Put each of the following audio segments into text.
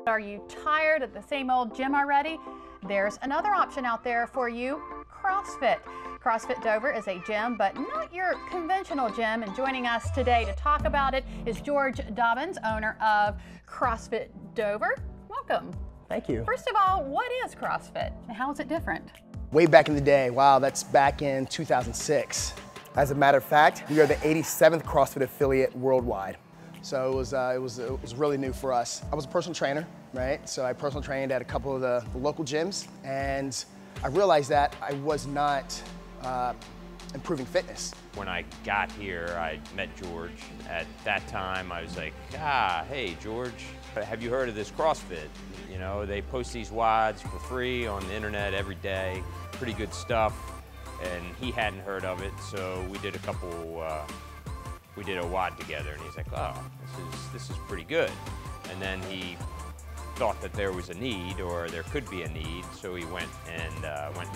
Are you tired of the same old gym already? There's another option out there for you, CrossFit. CrossFit Dover is a gym, but not your conventional gym. And joining us today to talk about it is George Dobbins, owner of CrossFit Dover. Welcome. Thank you. First of all, what is CrossFit and how is it different? Way back in the day, wow, that's back in 2006. As a matter of fact, we are the 87th CrossFit affiliate worldwide. So it was really new for us. I was a personal trainer, right? So I personal trained at a couple of the local gyms, and I realized that I was not improving fitness. When I got here, I met George. At that time, I was like, hey, George, have you heard of this CrossFit? You know, they post these WODs for free on the internet every day, pretty good stuff, and he hadn't heard of it, so we did we did a WOD together, and he's like, oh, this is pretty good. And then he thought that there was a need, or there could be a need, so he went and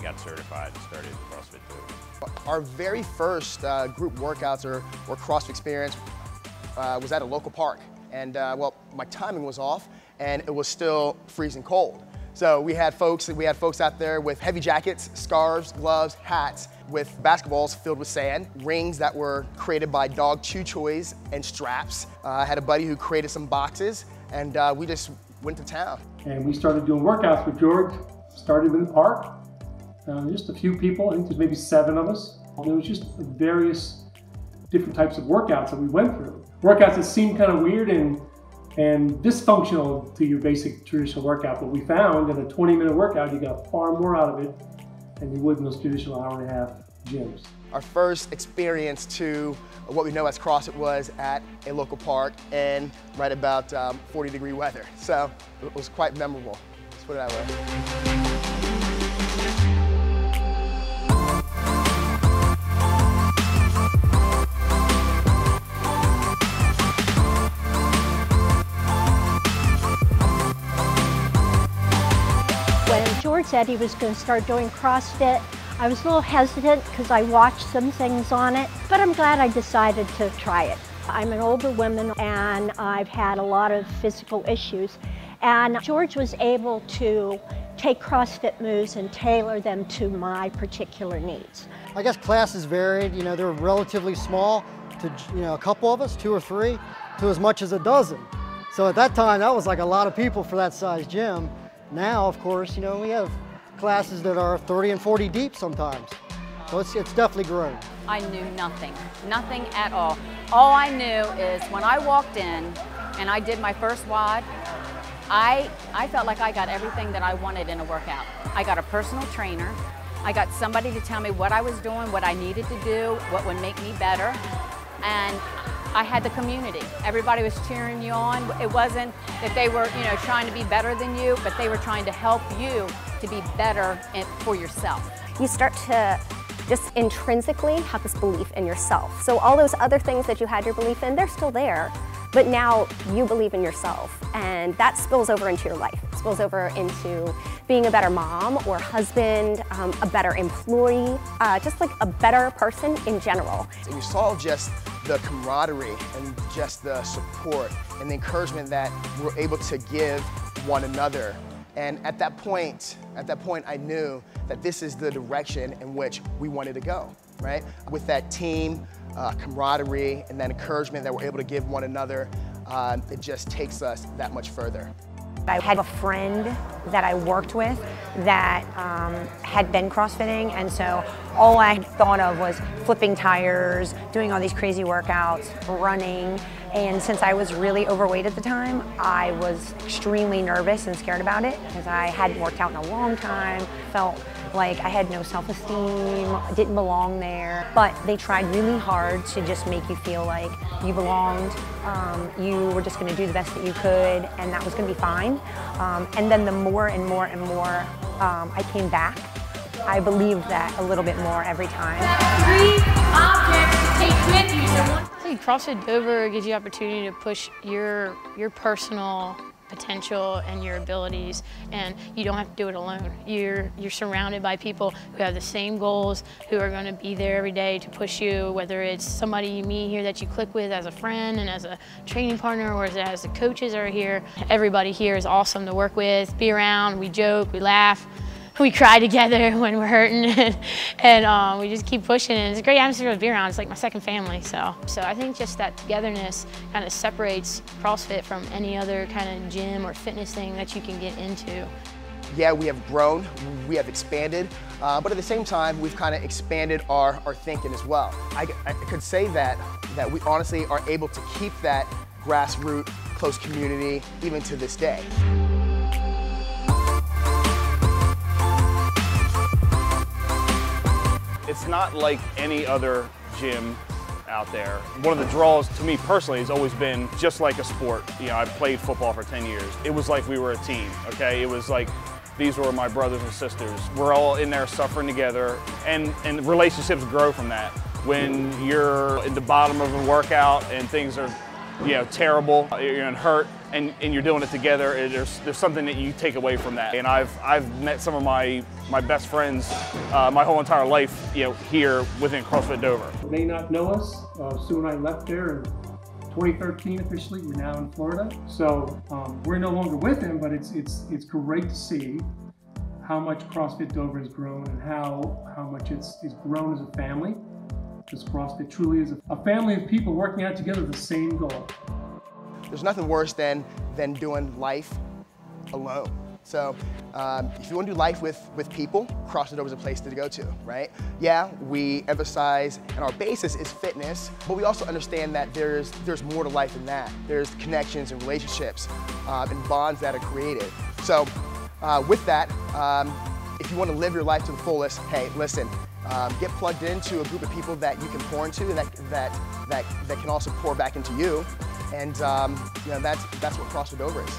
got certified and started CrossFit Dover. Our very first group workouts or CrossFit experience was at a local park. And well, my timing was off, and it was still freezing cold. So we had folks out there with heavy jackets, scarves, gloves, hats, with basketballs filled with sand, rings that were created by dog chew toys and straps. I had a buddy who created some boxes, and we just went to town. And we started doing workouts with George. Started in the park, just a few people, I think there's maybe 7 of us. And it was just various different types of workouts that we went through. Workouts that seemed kind of weird and dysfunctional to your basic traditional workout, but we found in a 20-minute workout you got far more out of it than you would in those traditional hour-and-a-half gyms. Our first experience to what we know as CrossFit was at a local park in right about 40-degree weather. So it was quite memorable. Let's put it that way. When George said he was going to start doing CrossFit, I was a little hesitant because I watched some things on it, but I'm glad I decided to try it. I'm an older woman and I've had a lot of physical issues, and George was able to take CrossFit moves and tailor them to my particular needs. I guess classes varied, they were relatively small to a couple of us, 2 or 3, to as much as a dozen. So at that time, that was like a lot of people for that size gym. Now, of course, we have classes that are 30 and 40 deep sometimes. So it's definitely grown. I knew nothing at all. All I knew is when I walked in and I did my first WOD, I felt like I got everything that I wanted in a workout. I got a personal trainer. I got somebody to tell me what I was doing, what I needed to do, what would make me better. And I had the community. Everybody was cheering you on. It wasn't that they were, trying to be better than you, but they were trying to help you to be better for yourself. You start to just intrinsically have this belief in yourself. So all those other things that you had your belief in, they're still there, but now you believe in yourself, and that spills over into your life. It spills over into being a better mom or husband, a better employee, just like a better person in general. And you saw just the camaraderie and just the support and the encouragement that we're able to give one another. And at that point, I knew that this is the direction in which we wanted to go, right? With that team, camaraderie, and that encouragement that we're able to give one another, it just takes us that much further. I had a friend that I worked with that had been CrossFitting, and so all I had thought of was flipping tires, doing all these crazy workouts, running, and since I was really overweight at the time, I was extremely nervous and scared about it because I hadn't worked out in a long time, felt like I had no self-esteem, didn't belong there. But they tried really hard to just make you feel like you belonged, you were just gonna do the best that you could, and that was gonna be fine. And then the more and more and more I came back, I believed that a little bit more every time. 3 objects to take with you. I think CrossFit Dover gives you the opportunity to push your personal potential and your abilities, and you don't have to do it alone. You're surrounded by people who have the same goals, who are going to be there every day to push you, whether it's somebody you meet here that you click with as a friend and as a training partner, or as the coaches are here. Everybody here is awesome to work with, be around, we joke, we laugh. We cry together when we're hurting, and we just keep pushing. And it's a great atmosphere to be around. It's like my second family. So I think just that togetherness kind of separates CrossFit from any other kind of gym or fitness thing that you can get into. Yeah, we have grown, we have expanded, but at the same time, we've kind of expanded our thinking as well. I could say that we honestly are able to keep that grassroots, close community even to this day. It's not like any other gym out there. One of the draws to me personally has always been just like a sport. You know, I played football for 10 years. It was like we were a team, okay? It was like these were my brothers and sisters. We're all in there suffering together, and relationships grow from that. When you're at the bottom of a workout and things are, you know, terrible, you're hurt, and you're doing it together, there's something that you take away from that. And I've met some of my best friends my whole entire life, you know, here within CrossFit Dover. You may not know us. Sue and I left there in 2013 officially. We're now in Florida, so we're no longer with him. But it's great to see how much CrossFit Dover has grown and how much it's grown as a family. Because CrossFit truly is a family of people working out together with the same goal. There's nothing worse than doing life alone. So if you want to do life with people, CrossFit Dover is a place to go to, right? Yeah, we emphasize, and our basis is fitness, but we also understand that there's more to life than that. There's connections and relationships and bonds that are created. So with that, if you want to live your life to the fullest, hey, listen, get plugged into a group of people that you can pour into and that can also pour back into you. And you know, that's what CrossFit Dover is.